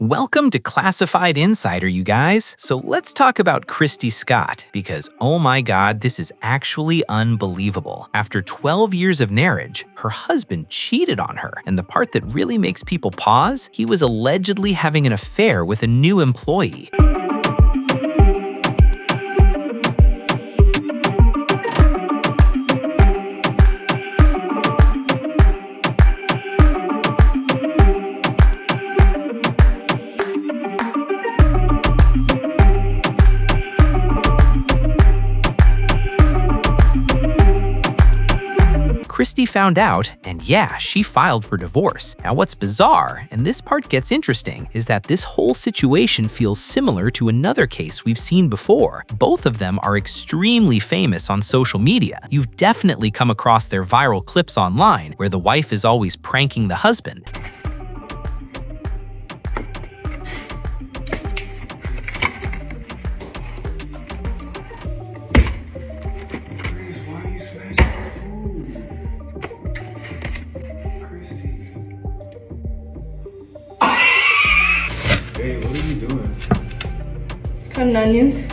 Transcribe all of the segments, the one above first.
Welcome to Classified Insider, you guys. So let's talk about Kristy Scott, because oh my god, this is actually unbelievable. After 12 years of marriage, her husband cheated on her, and the part that really makes people pause, he was allegedly having an affair with a new employee. Kristy found out, and yeah, she filed for divorce. Now what's bizarre, and this part gets interesting, is that this whole situation feels similar to another case we've seen before. Both of them are extremely famous on social media. You've definitely come across their viral clips online, where the wife is always pranking the husband. Hey, what are you doing? Cutting onions.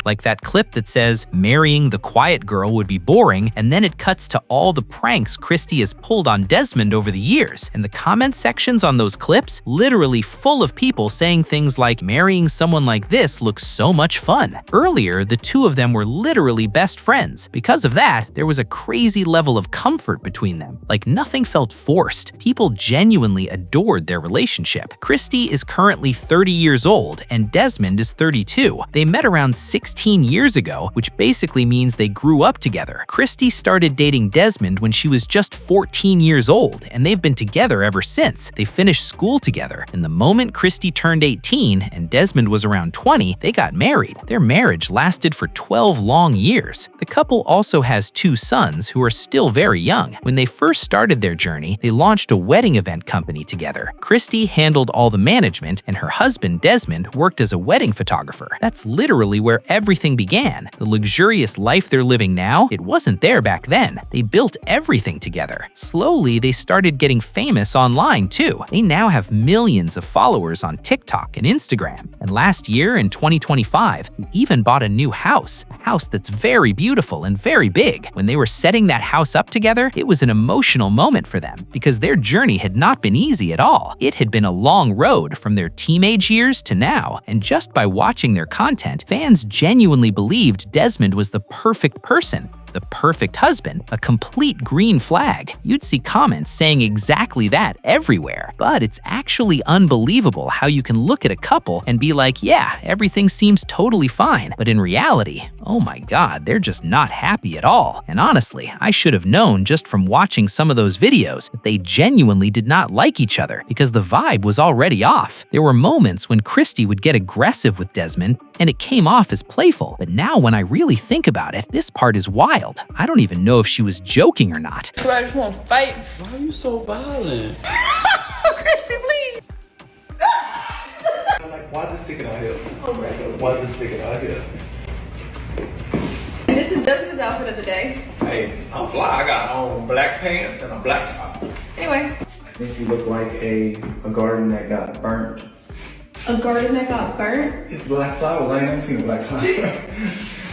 Like that clip that says, marrying the quiet girl would be boring, and then it cuts to all the pranks Kristy has pulled on Desmond over the years. And the comment sections on those clips, literally full of people saying things like, marrying someone like this looks so much fun. Earlier, the two of them were literally best friends. Because of that, there was a crazy level of comfort between them. Like nothing felt forced. People genuinely adored their relationship. Kristy is currently 30 years old, and Desmond is 32. They met around 16 years ago, which basically means they grew up together. Kristy started dating Desmond when she was just 14 years old, and they've been together ever since. They finished school together, and the moment Kristy turned 18 and Desmond was around 20, they got married. Their marriage lasted for 12 long years. The couple also has two sons who are still very young. When they first started their journey, they launched a wedding event company together. Kristy handled all the management, and her husband Desmond worked as a wedding photographer. That's literally where everything began. The luxurious life they're living now, it wasn't there back then. They built everything together. Slowly, they started getting famous online too. They now have millions of followers on TikTok and Instagram. And last year, in 2025, they even bought a new house, a house that's very beautiful and very big. When they were setting that house up together, it was an emotional moment for them because their journey had not been easy at all. It had been a long road from their teenage years to now, and just by watching their content, fans genuinely believed Desmond was the perfect person, the perfect husband, a complete green flag. You'd see comments saying exactly that everywhere. But it's actually unbelievable how you can look at a couple and be like, yeah, everything seems totally fine. But in reality, oh my god, they're just not happy at all. And honestly, I should have known just from watching some of those videos that they genuinely did not like each other because the vibe was already off. There were moments when Kristy would get aggressive with Desmond, and it came off as playful. But now when I really think about it, this part is wild. I don't even know if she was joking or not. So I just want to fight. Why are you so violent? Kristy, please. Like, why is it sticking out here? Alright. Why is it sticking out here? And this is Desmond's outfit of the day. Hey, I'm fly. I got on black pants and a black top. Anyway. I think you look like a garden that got burnt. A garden that got burnt? It's black flowers. I ain't seen black flowers.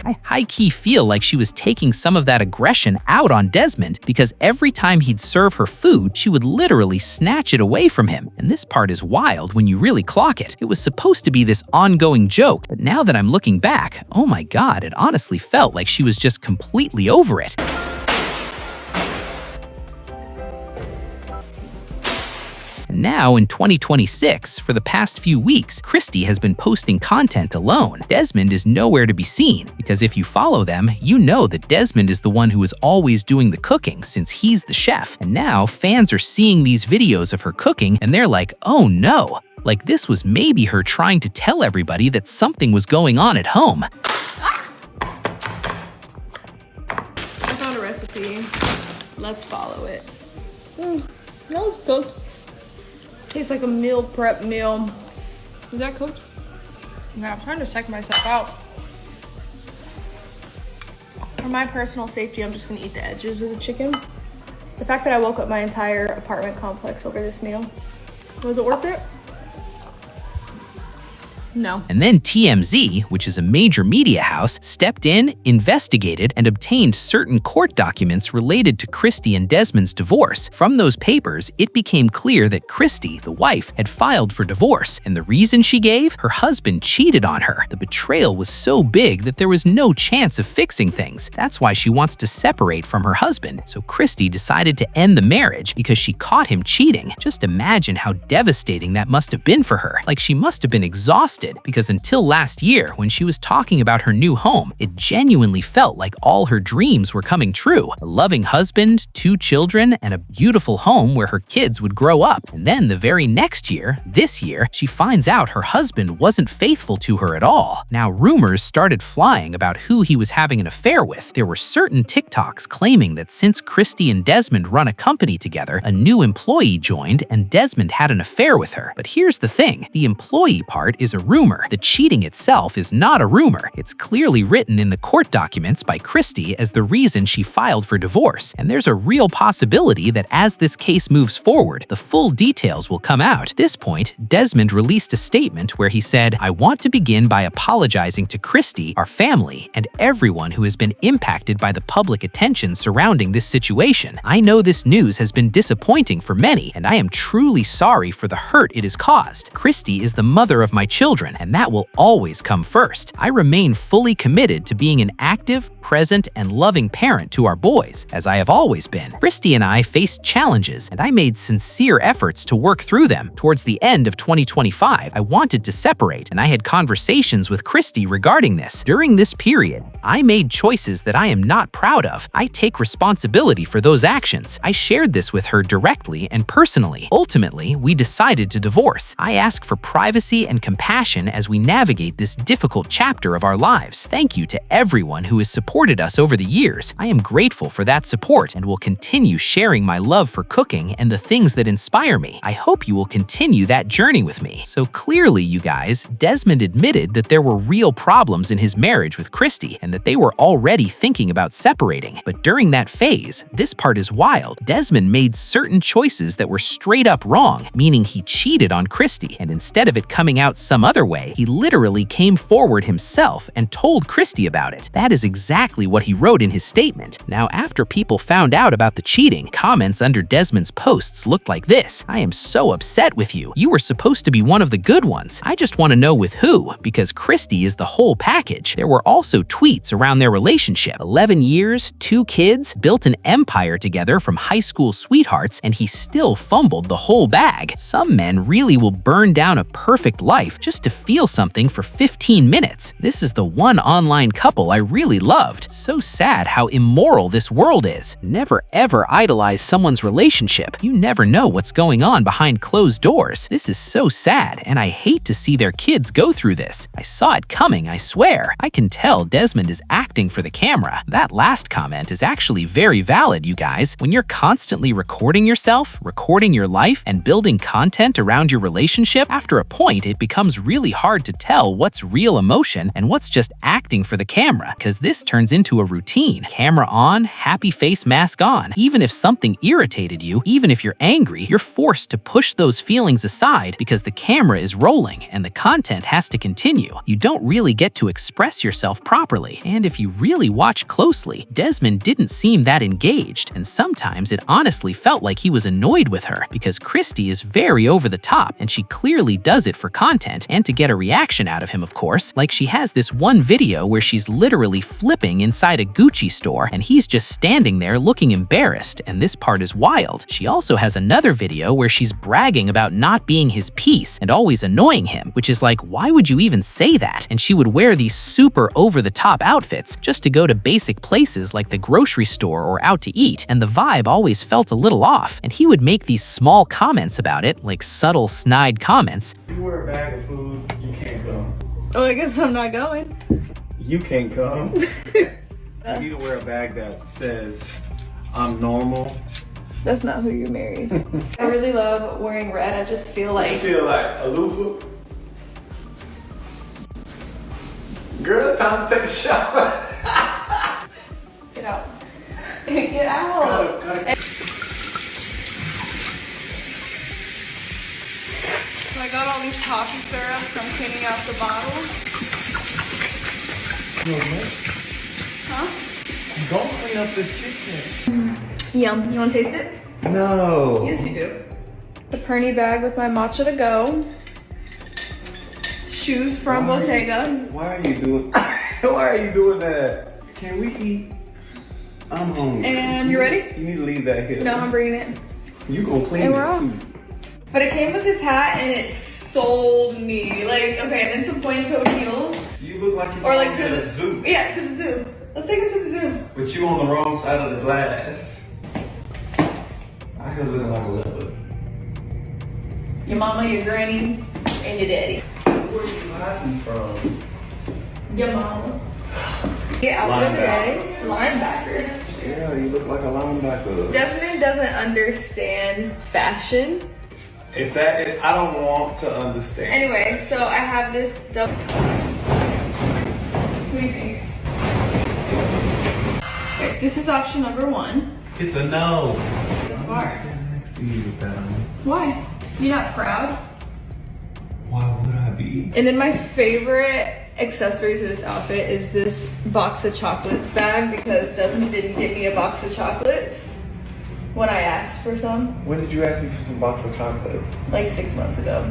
I high-key feel like she was taking some of that aggression out on Desmond because every time he'd serve her food, she would literally snatch it away from him. And this part is wild when you really clock it. It was supposed to be this ongoing joke, but now that I'm looking back, oh my god, it honestly felt like she was just completely over it. Now, in 2026, for the past few weeks, Kristy has been posting content alone. Desmond is nowhere to be seen, because if you follow them, you know that Desmond is the one who is always doing the cooking since he's the chef. And now, fans are seeing these videos of her cooking, and they're like, oh no. Like this was maybe her trying to tell everybody that something was going on at home. I found a recipe. Let's follow it. That looks cooked. Tastes like a meal prep meal. Is that cooked? Yeah, I'm trying to psych myself out. For my personal safety, I'm just gonna eat the edges of the chicken. The fact that I woke up my entire apartment complex over this meal. Was it worth it? No. And then TMZ, which is a major media house, stepped in, investigated, and obtained certain court documents related to Kristy and Desmond's divorce. From those papers, it became clear that Kristy, the wife, had filed for divorce, and the reason she gave? Her husband cheated on her. The betrayal was so big that there was no chance of fixing things. That's why she wants to separate from her husband. So Kristy decided to end the marriage because she caught him cheating. Just imagine how devastating that must have been for her. Like, she must have been exhausted, because until last year, when she was talking about her new home, it genuinely felt like all her dreams were coming true. A loving husband, 2 children, and a beautiful home where her kids would grow up. And then the very next year, this year, she finds out her husband wasn't faithful to her at all. Now, rumors started flying about who he was having an affair with. There were certain TikToks claiming that since Kristy and Desmond run a company together, a new employee joined and Desmond had an affair with her. But here's the thing, the employee part is a rumor. The cheating itself is not a rumor. It's clearly written in the court documents by Kristy as the reason she filed for divorce. And there's a real possibility that as this case moves forward, the full details will come out. At this point, Desmond released a statement where he said, "I want to begin by apologizing to Kristy, our family, and everyone who has been impacted by the public attention surrounding this situation. I know this news has been disappointing for many, and I am truly sorry for the hurt it has caused. Kristy is the mother of my children, and that will always come first. I remain fully committed to being an active, present, and loving parent to our boys, as I have always been. Kristy and I faced challenges, and I made sincere efforts to work through them. Towards the end of 2025, I wanted to separate, and I had conversations with Kristy regarding this. During this period, I made choices that I am not proud of. I take responsibility for those actions. I shared this with her directly and personally. Ultimately, we decided to divorce. I ask for privacy and compassion as we navigate this difficult chapter of our lives. Thank you to everyone who has supported us over the years. I am grateful for that support and will continue sharing my love for cooking and the things that inspire me. I hope you will continue that journey with me." So clearly, you guys, Desmond admitted that there were real problems in his marriage with Kristy and that they were already thinking about separating. But during that phase, this part is wild, Desmond made certain choices that were straight up wrong, meaning he cheated on Kristy, and instead of it coming out some other way, he literally came forward himself and told Kristy about it. That is exactly what he wrote in his statement. Now, after people found out about the cheating, comments under Desmond's posts looked like this: "I am so upset with you. You were supposed to be one of the good ones. I just want to know with who, because Kristy is the whole package." There were also tweets around their relationship. 11 years, 2 kids, built an empire together from high school sweethearts, and he still fumbled the whole bag. Some men really will burn down a perfect life just to feel something for 15 minutes. This is the one online couple I really loved. So sad how immoral this world is. Never ever idolize someone's relationship. You never know what's going on behind closed doors. This is so sad, and I hate to see their kids go through this. I saw it coming, I swear. I can tell Desmond is acting for the camera. That last comment is actually very valid, you guys. When you're constantly recording yourself, recording your life, and building content around your relationship, after a point it becomes really hard to tell what's real emotion and what's just acting for the camera, because this turns into a routine. Camera on, happy face mask on. Even if something irritated you, even if you're angry, you're forced to push those feelings aside because the camera is rolling and the content has to continue. You don't really get to express yourself properly. And if you really watch closely, Desmond didn't seem that engaged, and sometimes it honestly felt like he was annoyed with her because Kristy is very over the top and she clearly does it for content and to get a reaction out of him, of course. Like, she has this one video where she's literally flipping inside a Gucci store and he's just standing there looking embarrassed, and this part is wild. She also has another video where she's bragging about not being his piece and always annoying him, which is like, why would you even say that? And she would wear these super over-the-top outfits just to go to basic places like the grocery store or out to eat, and the vibe always felt a little off, and he would make these small comments about it, like subtle snide comments. You wear a bag of food, you can't come. Oh, I guess I'm not going. You can't come. You need to wear a bag that says, "I'm normal." That's not who you married. I really love wearing red. I just feel like... You feel like aloof? Girl, it's time to take a shower. Get out. Get out. Cut it. So I got all these coffee syrups. I'm cleaning out the bottle. Huh? Don't clean up this kitchen. Yum. You want to taste it? No. Yes, you do. The Perny bag with my matcha to go. Shoes from Bottega. Why are you doing? Why are you doing that? Can we eat? I'm hungry. And you ready? You need to leave that here. No, I'm bringing it. You gonna clean And it we're off. too. But it came with this hat and it sold me. Like, okay, and then some pointy-toed heels. You look like you Or like belong to at the a zoo. Yeah, to the zoo. Let's take it to the zoo. But you on the wrong side of the glass. I could look like a leopard. Your mama, your granny, and your daddy. Where are you hiding from? Your mama. Get out of the day. Linebacker. Yeah, you look like a linebacker. Desmond doesn't understand fashion. If that is, I don't want to understand. Anyway, so I have this double. What do you think? Okay, this is option number 1. It's a no. Why? Stand next to you with that on. Why? You're not proud? Why would I be? And then my favorite accessory to this outfit is this box of chocolates bag because Desmond didn't get me a box of chocolates when I asked for some, When did you ask me for some box of chocolates? like 6 months ago.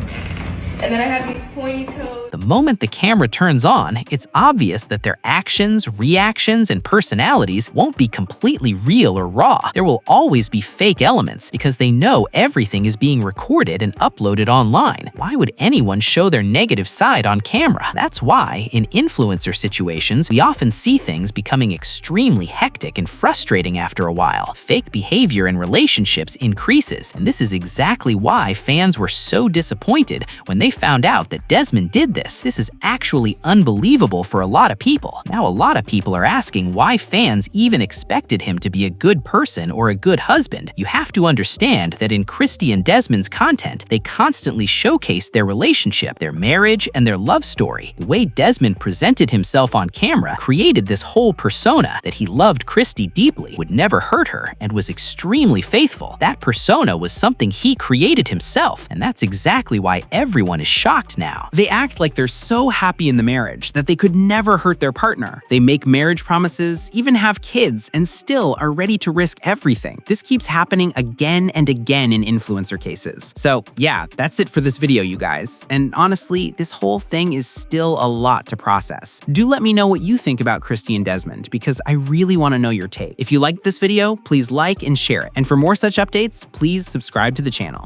And then I have these pointy toes. The moment the camera turns on, it's obvious that their actions, reactions, and personalities won't be completely real or raw. There will always be fake elements because they know everything is being recorded and uploaded online. Why would anyone show their negative side on camera? That's why, in influencer situations, we often see things becoming extremely hectic and frustrating after a while. Fake behavior in relationships increases, and this is exactly why fans were so disappointed when they found out that Desmond did this. This is actually unbelievable for a lot of people. Now a lot of people are asking why fans even expected him to be a good person or a good husband. You have to understand that in Kristy and Desmond's content, they constantly showcase their relationship, their marriage, and their love story. The way Desmond presented himself on camera created this whole persona that he loved Kristy deeply, would never hurt her, and was extremely faithful. That persona was something he created himself, and that's exactly why everyone is shocked now. They act like they're so happy in the marriage that they could never hurt their partner. They make marriage promises, even have kids, and still are ready to risk everything. This keeps happening again and again in influencer cases. So yeah, that's it for this video, you guys. And honestly, this whole thing is still a lot to process. Do let me know what you think about Kristy and Desmond, because I really want to know your take. If you liked this video, please like and share it. And for more such updates, please subscribe to the channel.